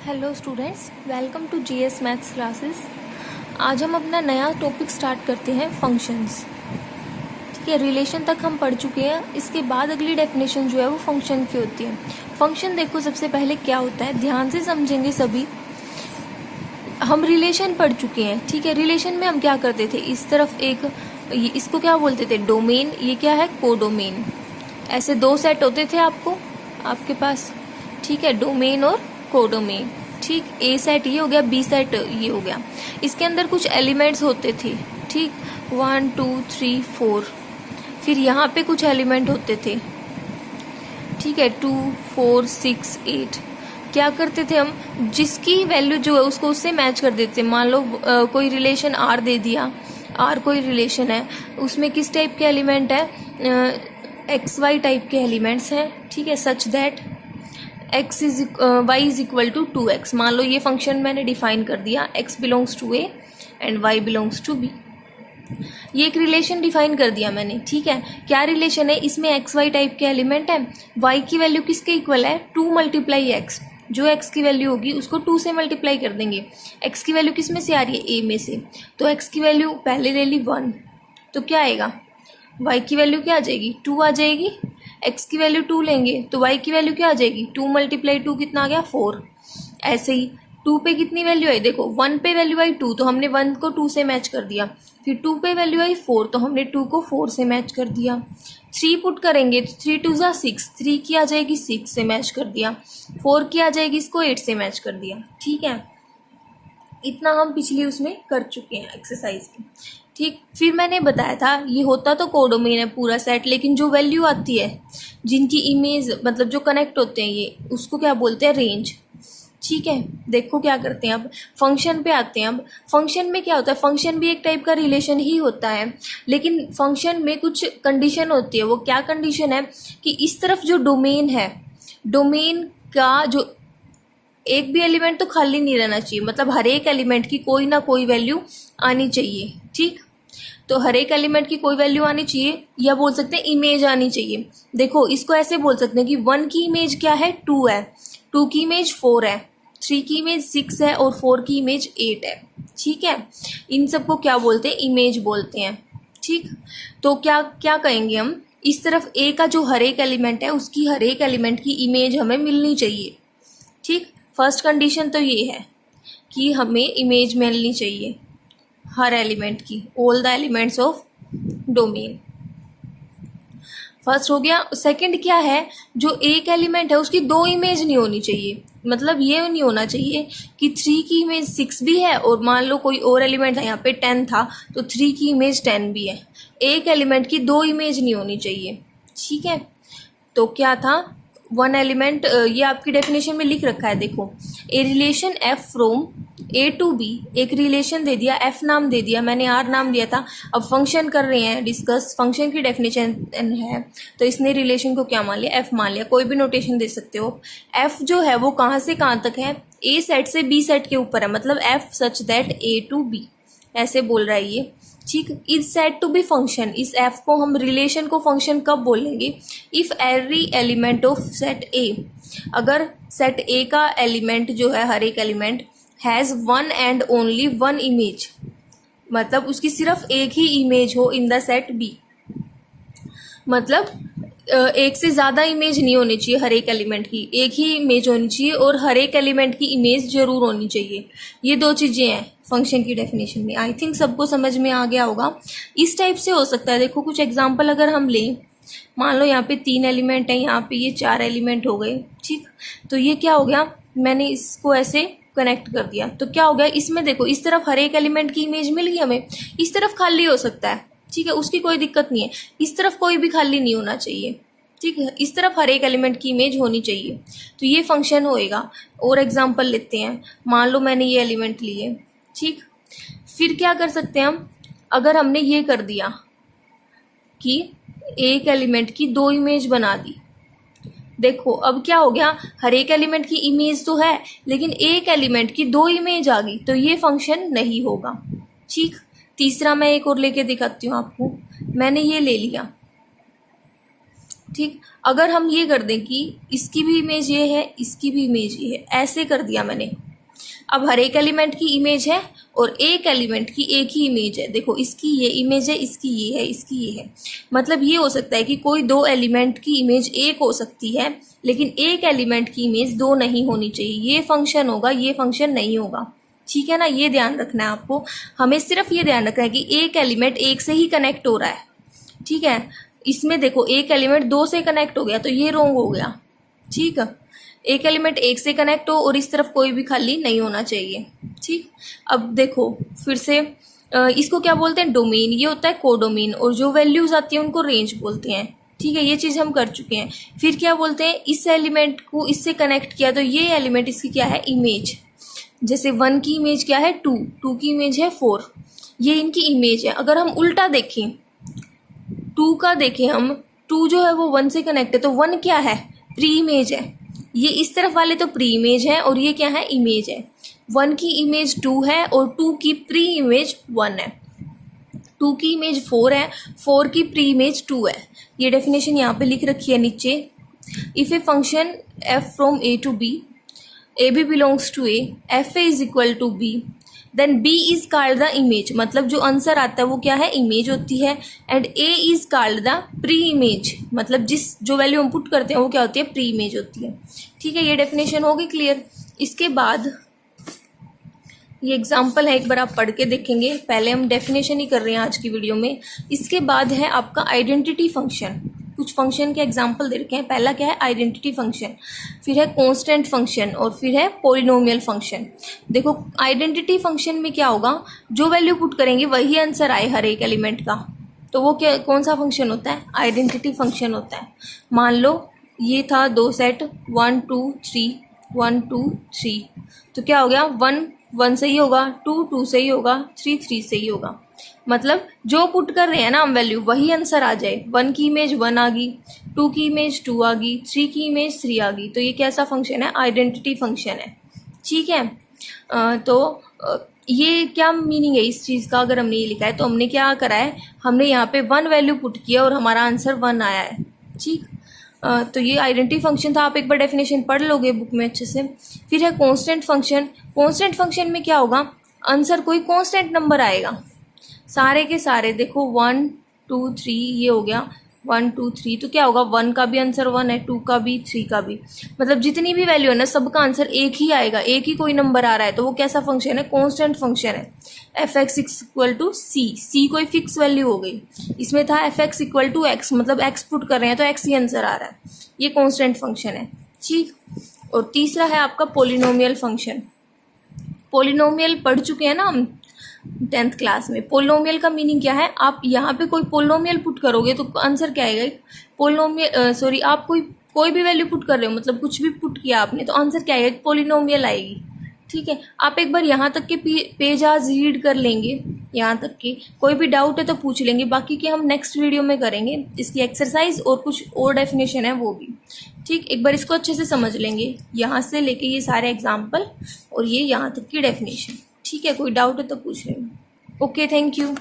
Hello students, welcome to GS maths classes. आज हम अपना नया टॉपिक स्टार्ट करते हैं, फंक्शंस। ठीक है, रिलेशन तक हम पढ़ चुके हैं। इसके बाद अगली डेफिनेशन जो है वो फंक्शन की होती है। फंक्शन देखो सबसे पहले क्या होता है, ध्यान से समझेंगे सभी। हम रिलेशन पढ़ चुके हैं। ठीक है, रिलेशन में हम क्या करते थे, इस तरफ एक इसको क्या बोलते थे, डोमेन। ये क्या है, कोडोमेन। ऐसे दो सेट होते थे आपके पास। ठीक है, डोमेन और कोडोमेन। ठीक, ए सेट ये हो गया, बी सेट ये हो गया। इसके अंदर कुछ एलिमेंट्स होते थे। ठीक, 1 2 3 4। फिर यहाँ पे कुछ एलिमेंट होते थे। ठीक है, 2 4 6 8। क्या करते थे हम, जिसकी वैल्यू जो है उसको उससे मैच कर देते। मान लो कोई रिलेशन आर दे दिया, आर कोई रिलेशन है, उसमें किस टाइप के एलिमेंट है, एक्स वाई टाइप के एलिमेंट्स हैं। ठीक है, such that y is equal to 2x। मान लो ये फंक्शन मैंने डिफाइन कर दिया, x belongs to a and y belongs to b। ये एक रिलेशन डिफाइन कर दिया मैंने। ठीक है, क्या रिलेशन है, इसमें एक्स वाई टाइप के एलिमेंट है। y की वैल्यू किसके इक्वल है, 2 मल्टीप्लाई x। जो x की वैल्यू होगी उसको 2 से मल्टीप्लाई कर देंगे। x की वैल्यू किस में से आ रही है, a में से। तो x की वैल्यू पहले ले ली 1, तो क्या आएगा, y की वैल्यू क्या आ जाएगी, 2 आ जाएगी। x की वैल्यू 2 लेंगे तो y की वैल्यू क्या आ जाएगी, 2 मल्टीप्लाई 2 कितना आ गया, 4। ऐसे ही 2 पे कितनी वैल्यू आई, देखो 1 पे वैल्यू आई 2, तो हमने 1 को 2 से मैच कर दिया। फिर 2 पे वैल्यू आई 4, तो हमने 2 को 4 से मैच कर दिया। 3 पुट करेंगे तो 3 2 जा 6, 3 की आ जाएगी 6 से मैच कर दिया। 4 की आ जाएगी, इसको 8 से मैच कर दिया। ठीक है, इतना हम पिछली उसमें कर चुके हैं एक्सरसाइज की। ठीक, फिर मैंने बताया था ये होता तो कोडोमेन है पूरा सेट, लेकिन जो वैल्यू आती है, जिनकी इमेज मतलब जो कनेक्ट होते हैं, ये उसको क्या बोलते हैं, रेंज। ठीक है, देखो क्या करते हैं, अब फंक्शन पे आते हैं। अब फंक्शन में क्या होता है, फंक्शन भी एक टाइप का रिलेशन ही होता है, लेकिन फंक्शन में कुछ कंडीशन होती है। वो क्या कंडीशन है कि इस तरफ जो डोमेन है, डोमेन का जो एक भी एलिमेंट तो खाली नहीं रहना चाहिए, मतलब हर एक एलिमेंट की कोई ना कोई वैल्यू आनी चाहिए। ठीक, तो हर एक एलिमेंट की कोई वैल्यू आनी चाहिए, या बोल सकते हैं इमेज आनी चाहिए। देखो इसको ऐसे बोल सकते हैं कि 1 की इमेज क्या है, 2 है, 2 की इमेज 4 है, 3 की इमेज 6 है और 4 की इमेज 8 है। ठीक है, इन सबको क्या बोलते हैं, इमेज बोलते हैं। ठीक, तो क्या क्या कहेंगे हम, इस तरफ ए का जो हर एक एलिमेंट है उसकी हर एक एलिमेंट की इमेज हमें मिलनी चाहिए। ठीक, फर्स्ट कंडीशन तो ये है कि हमें इमेज मिलनी चाहिए हर एलिमेंट की, all the elements of domain. First हो गया। सेकंड क्या है, जो एक एलिमेंट है उसकी 2 इमेज नहीं होनी चाहिए। मतलब ये नहीं होना चाहिए कि 3 की इमेज 6 भी है और मान लो कोई और एलिमेंट है, यहाँ पे 10 था तो 3 की इमेज 10 भी है। एक एलिमेंट की 2 इमेज नहीं होनी चाहिए। ठीक है, तो क्या था, 1 एलिमेंट, ये आपकी डेफिनेशन में लिख रखा है, देखो, A relation f from A to B. एक रिलेशन दे दिया, एफ नाम दे दिया, मैंने आर नाम दिया था। अब फंक्शन कर रहे हैं डिस्कस, फंक्शन की डेफिनेशन है, तो इसने रिलेशन को क्या मान लिया, एफ मान लिया। कोई भी नोटेशन दे सकते हो। एफ जो है वो कहाँ से कहाँ तक है, ए सेट से बी सेट के ऊपर है, मतलब f such that A to B, ऐसे बोल रहा है ये। ठीक, is set to B function. इस एफ को हम रिलेशन को फंक्शन कब बोलेंगे, if every element of set A, अगर सेट ए का एलिमेंट जो है, हर एक element has 1 and only 1 image, मतलब उसकी सिर्फ एक ही इमेज हो इन द सेट बी। मतलब एक से ज़्यादा इमेज नहीं होनी चाहिए हर एक एलिमेंट की, एक ही इमेज होनी चाहिए और हर एक एलिमेंट की इमेज जरूर होनी चाहिए। ये 2 चीज़ें हैं फंक्शन की डेफिनेशन में। आई थिंक सबको समझ में आ गया होगा। इस टाइप से हो सकता है, देखो कुछ एग्जांपल अगर हम लें, मान लो यहाँ पे 3 एलिमेंट हैं, यहाँ पे ये 4 एलिमेंट हो गए। ठीक, तो ये क्या हो गया, मैंने इसको ऐसे कनेक्ट कर दिया, तो क्या हो गया, इसमें देखो इस तरफ हर एक एलिमेंट की इमेज मिल गई हमें, इस तरफ खाली हो सकता है। ठीक है, उसकी कोई दिक्कत नहीं है, इस तरफ कोई भी खाली नहीं होना चाहिए। ठीक है, इस तरफ हर एक एलिमेंट की इमेज होनी चाहिए, तो ये फंक्शन होएगा। और एग्जांपल लेते हैं, मान लो मैंने ये एलिमेंट लिए। ठीक, फिर क्या कर सकते हैं हम, अगर हमने ये कर दिया कि एक एलिमेंट की 2 इमेज बना दी, देखो अब क्या हो गया, हर एक एलिमेंट की इमेज तो है लेकिन एक एलिमेंट की 2 इमेज आ गई, तो ये फंक्शन नहीं होगा। ठीक, तीसरा मैं एक और लेके दिखाती हूँ आपको। मैंने ये ले लिया। ठीक, अगर हम ये कर दें कि इसकी भी इमेज ये है, इसकी भी इमेज ये है, ऐसे कर दिया मैंने। अब हर एक एलिमेंट की इमेज है और एक एलिमेंट की एक ही इमेज है। देखो इसकी ये इमेज है, इसकी ये है, इसकी ये है। मतलब ये हो सकता है कि कोई दो एलिमेंट की इमेज एक हो सकती है, लेकिन एक एलिमेंट की इमेज दो नहीं होनी चाहिए। ये फंक्शन होगा, ये फंक्शन नहीं होगा। ठीक है ना, ये ध्यान रखना है आपको। हमें सिर्फ ये ध्यान रखना है कि एक एलिमेंट एक से ही कनेक्ट हो रहा है। ठीक है, इसमें देखो एक एलिमेंट दो से कनेक्ट हो गया तो ये रॉन्ग हो गया। ठीक है, एक एलिमेंट एक से कनेक्ट हो और इस तरफ कोई भी खाली नहीं होना चाहिए। ठीक, अब देखो फिर से इसको क्या बोलते हैं, डोमेन। ये होता है कोडोमेन, और जो वैल्यूज आती है उनको रेंज बोलते हैं। ठीक है, ये चीज़ हम कर चुके हैं। फिर क्या बोलते हैं, इस एलिमेंट को इससे कनेक्ट किया तो ये एलिमेंट इसकी क्या है, इमेज। जैसे 1 की इमेज क्या है, 2 की इमेज है 4, ये इनकी इमेज है। अगर हम उल्टा देखें, 2 का देखें हम, 2 जो है वो 1 से कनेक्ट है तो 1 क्या है, प्री इमेज है। ये इस तरफ वाले तो प्री इमेज है और ये क्या है, इमेज है। 1 की इमेज 2 है और 2 की प्री इमेज 1 है। 2 की इमेज 4 है, 4 की प्री इमेज 2 है। ये डेफिनेशन यहाँ पे लिख रखी है नीचे। If a function f from a to b, ab belongs to a, fa is equal to b, then b is called the image. मतलब जो आंसर आता है वो क्या है, इमेज होती है। And a is called the pre image, मतलब जो वैल्यू हम पुट करते हैं वो क्या होती है, प्री इमेज होती है। ठीक है, ये डेफिनेशन होगी क्लियर। इसके बाद ये एग्जाम्पल है, एक बार आप पढ़ के देखेंगे। पहले हम डेफिनेशन ही कर रहे हैं आज की वीडियो में। इसके बाद है आपका आइडेंटिटी फंक्शन। कुछ फंक्शन के एग्जाम्पल दे रखे हैं। पहला क्या है, आइडेंटिटी फंक्शन, फिर है कांस्टेंट फंक्शन और फिर है पॉलिनोमियल फंक्शन। देखो आइडेंटिटी फंक्शन में क्या होगा, जो वैल्यू पुट करेंगे वही आंसर आए हर एक एलिमेंट का, तो वो क्या, कौन सा फंक्शन होता है, आइडेंटिटी फंक्शन होता है। मान लो ये था 2 सेट 1 2 3 1 2 3, तो क्या हो गया, 1 1 से ही होगा, 2 2 से ही होगा, 3 3 से ही होगा। मतलब जो पुट कर रहे हैं ना हम वैल्यू, वही आंसर आ जाए। 1 की इमेज 1 आ गई, 2 की इमेज 2 आ गई, 3 की इमेज 3 आ गई, तो ये कैसा फंक्शन है, आइडेंटिटी फंक्शन है। ठीक है, ये क्या मीनिंग है इस चीज़ का, अगर हमने ये लिखा है तो हमने क्या करा है, हमने यहाँ पे 1 वैल्यू पुट किया और हमारा आंसर 1 आया है। ठीक, तो ये आइडेंटिटी फंक्शन था। आप एक बार डेफिनेशन पढ़ लोगे बुक में अच्छे से। फिर है कांस्टेंट फंक्शन। कांस्टेंट फंक्शन में क्या होगा, आंसर कोई कांस्टेंट नंबर आएगा, सारे के सारे। देखो 1 2 3 ये हो गया 1 2 3, तो क्या होगा, 1 का भी आंसर 1 है, 2 का भी, 3 का भी। मतलब जितनी भी वैल्यू है ना, सबका आंसर एक ही आएगा, एक ही कोई नंबर आ रहा है, तो वो कैसा फंक्शन है, कांस्टेंट फंक्शन है। f(x) इक्वल टू c कोई फिक्स वैल्यू हो गई। इसमें था f(x) इक्वल टू x, मतलब x पुट कर रहे हैं तो x ही आंसर आ रहा है, ये कांस्टेंट फंक्शन है। ठीक, और तीसरा है आपका पॉलिनोमियल फंक्शन। पॉलिनोमियल पढ़ चुके हैं ना हम 10th क्लास में। पोलिनोमियल का मीनिंग क्या है, आप यहाँ पे कोई पोलिनोमियल पुट करोगे तो आंसर क्या आएगा, पोलिनोमियल आप कोई भी वैल्यू पुट कर रहे हो, मतलब कुछ भी पुट किया आपने, तो आंसर क्या आएगा, पोलिनोमियल आएगी। ठीक है, आप एक बार यहाँ तक के पेज आज रीड कर लेंगे, यहाँ तक के कोई भी डाउट है तो पूछ लेंगे, बाकी के हम नेक्स्ट वीडियो में करेंगे। इसकी एक्सरसाइज और कुछ और डेफिनेशन है वो भी। ठीक, एक बार इसको अच्छे से समझ लेंगे, यहाँ से लेके ये सारे एग्जाम्पल और ये यहाँ तक की डेफिनेशन। ठीक है, कोई डाउट है तो पूछ लेंगे। Okay, thank you.